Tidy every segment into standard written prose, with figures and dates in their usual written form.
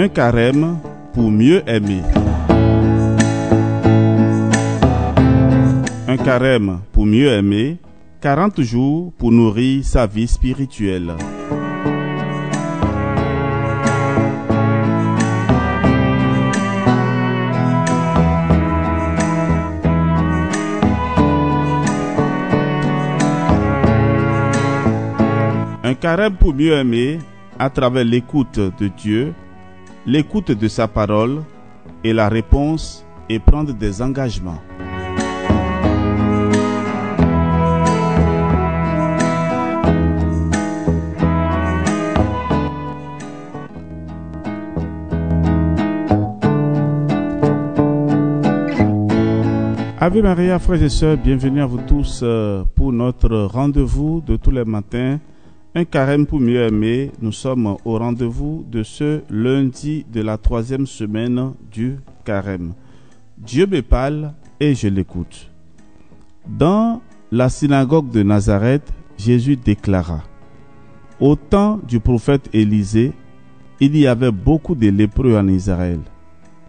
Un carême pour mieux aimer. Un carême pour mieux aimer, 40 jours pour nourrir sa vie spirituelle. Un carême pour mieux aimer à travers l'écoute de Dieu, l'écoute de sa parole et la réponse et prendre des engagements. Ave Maria, frères et sœurs, bienvenue à vous tous pour notre rendez-vous de tous les matins. Un carême pour mieux aimer. Nous sommes au rendez-vous de ce lundi de la 3e semaine du carême. Dieu me parle et je l'écoute. Dans la synagogue de Nazareth, Jésus déclara: au temps du prophète Élisée, il y avait beaucoup de lépreux en Israël,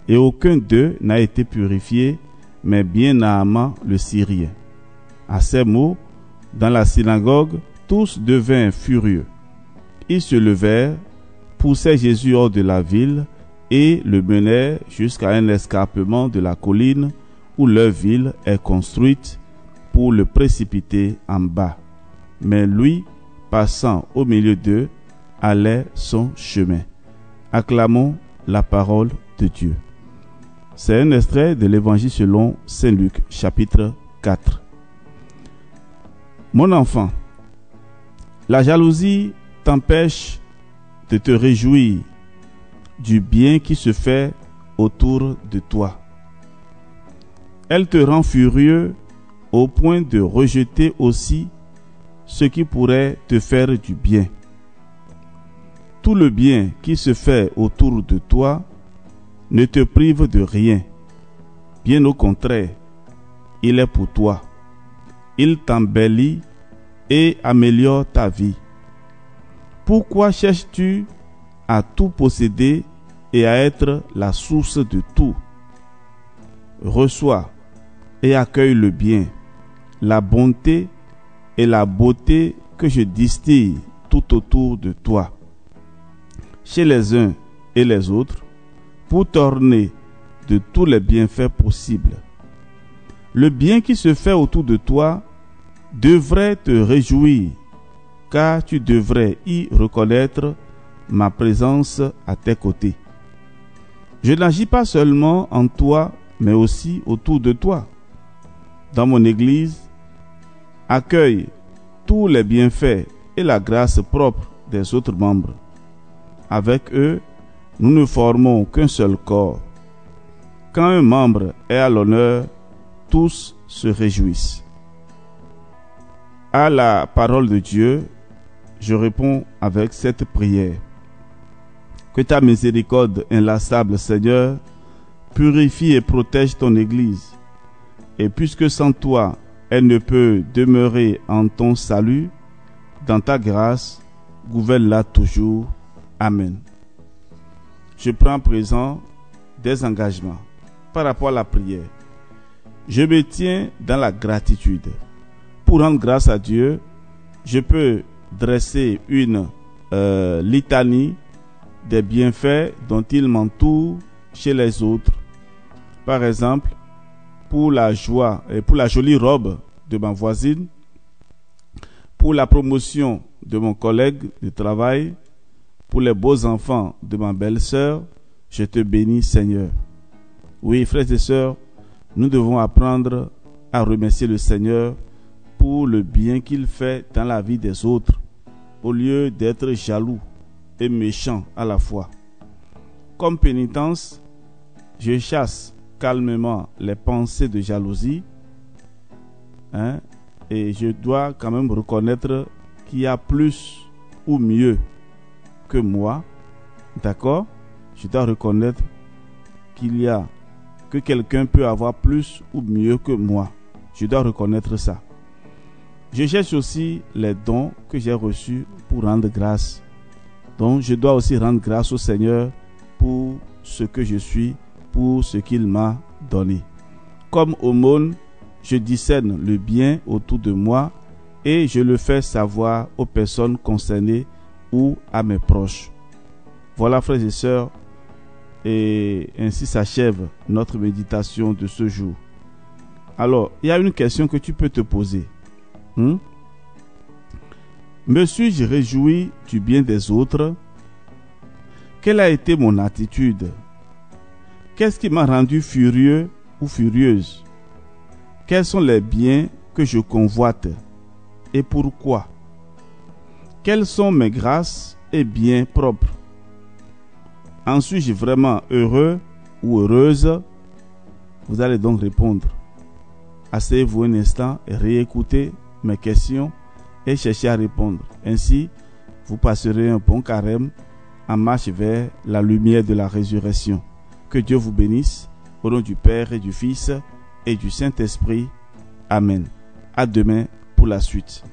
et aucun d'eux n'a été purifié, mais bien Naaman le Syrien. À ces mots, dans la synagogue, tous devinrent furieux. Ils se levèrent, poussèrent Jésus hors de la ville et le menèrent jusqu'à un escarpement de la colline où leur ville est construite pour le précipiter en bas. Mais lui, passant au milieu d'eux, allait son chemin. Acclamons la parole de Dieu. C'est un extrait de l'Évangile selon Saint Luc, chapitre 4. Mon enfant, la jalousie t'empêche de te réjouir du bien qui se fait autour de toi. Elle te rend furieux au point de rejeter aussi ce qui pourrait te faire du bien. Tout le bien qui se fait autour de toi ne te prive de rien. Bien au contraire, il est pour toi. Il t'embellit et améliore ta vie. Pourquoi cherches-tu à tout posséder et à être la source de tout? Reçois et accueille le bien, la bonté et la beauté que je distille tout autour de toi, chez les uns et les autres, pour t'orner de tous les bienfaits possibles. Le bien qui se fait autour de toi devrait te réjouir, car tu devrais y reconnaître ma présence à tes côtés. Je n'agis pas seulement en toi, mais aussi autour de toi. Dans mon Église, accueille tous les bienfaits et la grâce propre des autres membres. Avec eux, nous ne formons qu'un seul corps. Quand un membre est à l'honneur, tous se réjouissent. À la parole de Dieu, je réponds avec cette prière. Que ta miséricorde inlassable, Seigneur, purifie et protège ton Église. Et puisque sans toi, elle ne peut demeurer en ton salut, dans ta grâce, gouverne-la toujours. Amen. Je prends à présent des engagements par rapport à la prière. Je me tiens dans la gratitude. Pour rendre grâce à Dieu, je peux dresser une litanie des bienfaits dont il m'entoure chez les autres. Par exemple, pour la joie et pour la jolie robe de ma voisine, pour la promotion de mon collègue de travail, pour les beaux enfants de ma belle-sœur, je te bénis, Seigneur. Oui, frères et sœurs, nous devons apprendre à remercier le Seigneur pour le bien qu'il fait dans la vie des autres, au lieu d'être jaloux et méchant à la fois. Comme pénitence, je chasse calmement les pensées de jalousie, et je dois quand même reconnaître qu'il y a plus ou mieux que moi, d'accord? Je dois reconnaître que quelqu'un peut avoir plus ou mieux que moi. Je dois reconnaître ça. Je cherche aussi les dons que j'ai reçus pour rendre grâce. Donc, je dois aussi rendre grâce au Seigneur pour ce que je suis, pour ce qu'il m'a donné. Comme aumône, je discerne le bien autour de moi et je le fais savoir aux personnes concernées ou à mes proches. Voilà, frères et sœurs, et ainsi s'achève notre méditation de ce jour. Alors, il y a une question que tu peux te poser. Me suis-je réjoui du bien des autres? Quelle a été mon attitude? Qu'est-ce qui m'a rendu furieux ou furieuse? Quels sont les biens que je convoite et pourquoi? Quelles sont mes grâces et biens propres? En suis-je vraiment heureux ou heureuse? Vous allez donc répondre. Asseyez-vous un instant et réécoutez mes questions et cherchez à répondre. Ainsi, vous passerez un bon carême en marche vers la lumière de la résurrection. Que Dieu vous bénisse, au nom du Père et du Fils et du Saint-Esprit. Amen. À demain pour la suite.